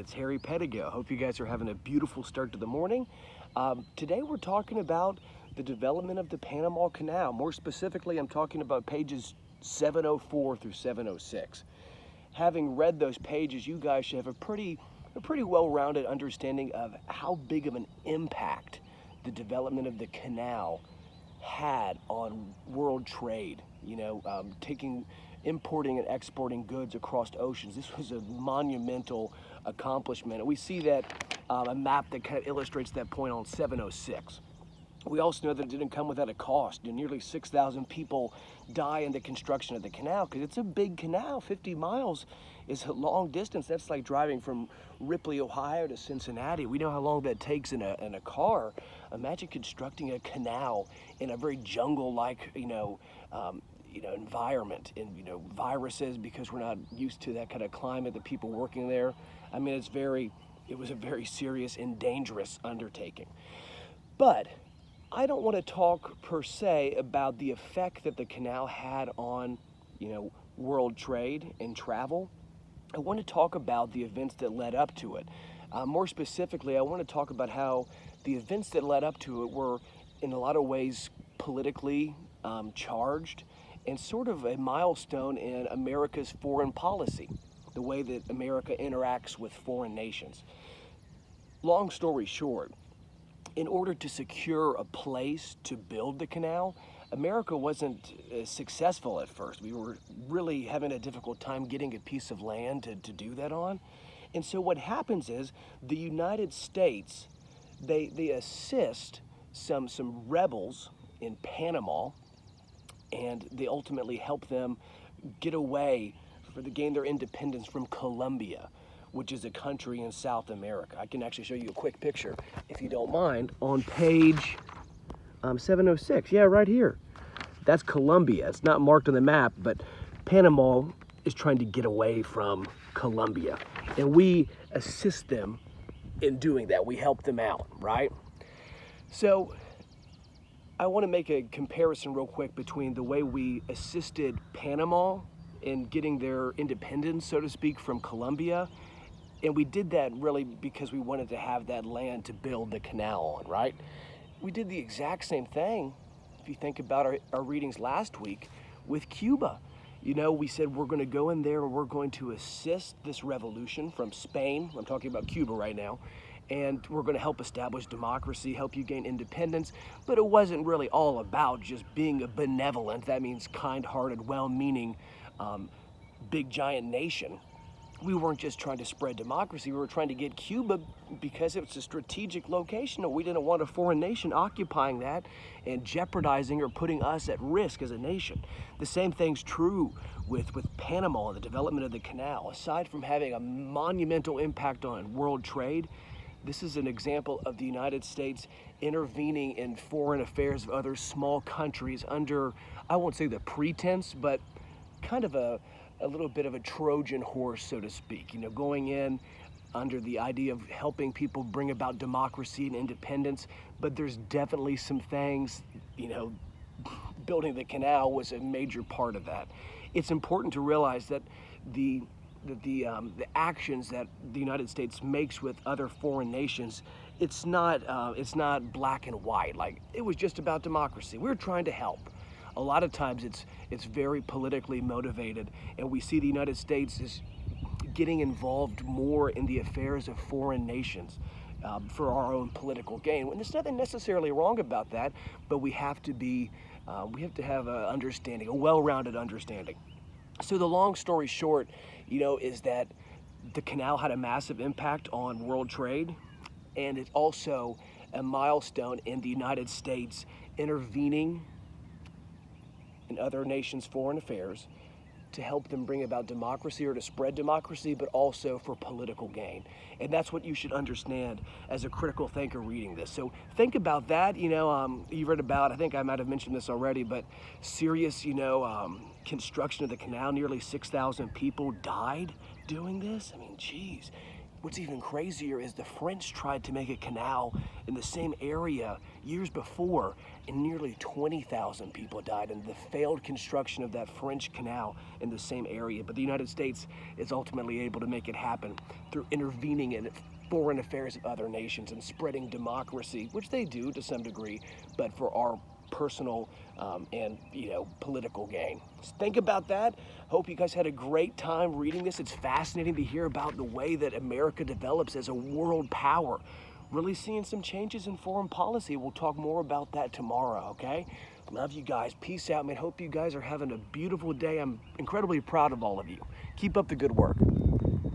It's Harry Pedigo. Hope you guys are having a beautiful start to the morning. Today we're talking about the development of the Panama Canal. More specifically, I'm talking about pages 704 through 706. Having read those pages, you guys should have a pretty well-rounded understanding of how big of an impact the development of the canal had on world trade. Importing and exporting goods across oceans. This was a monumental accomplishment. And we see that a map that kind of illustrates that point on 706. We also know that it didn't come without a cost. Nearly 6,000 people die in the construction of the canal because it's a big canal. 50 miles is a long distance. That's like driving from Ripley, Ohio to Cincinnati. We know how long that takes in a car. Imagine constructing a canal in a very jungle-like, environment, and viruses, because we're not used to that kind of climate, the people working there. I mean, it was a very serious and dangerous undertaking. But I don't want to talk per se about the effect that the canal had on, world trade and travel. I want to talk about the events that led up to it. More specifically, I want to talk about how the events that led up to it were, in a lot of ways, politically charged, and sort of a milestone in America's foreign policy, the way that America interacts with foreign nations. Long story short, in order to secure a place to build the canal, America wasn't successful at first. We were really having a difficult time getting a piece of land to do that on. And so what happens is the United States, they assist some rebels in Panama, and they ultimately help them get away to gain their independence from Colombia, which is a country in South America. I can actually show you a quick picture, if you don't mind, on page 706. Yeah, right here. That's Colombia. It's not marked on the map, but Panama is trying to get away from Colombia, and we assist them in doing that. We help them out, right? So I want to make a comparison real quick between the way we assisted Panama in getting their independence, so to speak, from Colombia. And we did that really because we wanted to have that land to build the canal on, right? We did the exact same thing, if you think about our readings last week, with Cuba. We said we're going to go in there and we're going to assist this revolution from Spain. I'm talking about Cuba right now. And we're going to help establish democracy, help you gain independence. But it wasn't really all about just being a benevolent, that means kind-hearted, well-meaning, big giant nation. We weren't just trying to spread democracy. We were trying to get Cuba because it's a strategic location, and we didn't want a foreign nation occupying that and jeopardizing or putting us at risk as a nation. The same thing's true with Panama and the development of the canal. Aside from having a monumental impact on world trade, this is an example of the United States intervening in foreign affairs of other small countries under, I won't say the pretense, but kind of a little bit of a Trojan horse, so to speak, going in under the idea of helping people bring about democracy and independence. But there's definitely some things, building the canal was a major part of that. It's important to realize that the actions that the United States makes with other foreign nations, it's not black and white. Like, it was just about democracy. We're trying to help. A lot of times it's very politically motivated, and we see the United States is getting involved more in the affairs of foreign nations for our own political gain. And there's nothing necessarily wrong about that, but we have to have a understanding, a well-rounded understanding. So the long story short, is that the canal had a massive impact on world trade, and it's also a milestone in the United States intervening in other nations' foreign affairs to help them bring about democracy or to spread democracy, but also for political gain. And that's what you should understand as a critical thinker reading this. So think about that. You read about, I think I might have mentioned this already, but serious, construction of the canal. Nearly 6,000 people died doing this. I mean, geez. what's even crazier is the French tried to make a canal in the same area years before, and nearly 20,000 people died in the failed construction of that French canal in the same area. But the United States is ultimately able to make it happen through intervening in foreign affairs of other nations and spreading democracy, which they do to some degree, but for our personal and political gain. So think about that. Hope you guys had a great time reading this. It's fascinating to hear about the way that America develops as a world power. Really seeing some changes in foreign policy. We'll talk more about that tomorrow, okay? Love you guys. Peace out, man. Hope you guys are having a beautiful day. I'm incredibly proud of all of you. Keep up the good work.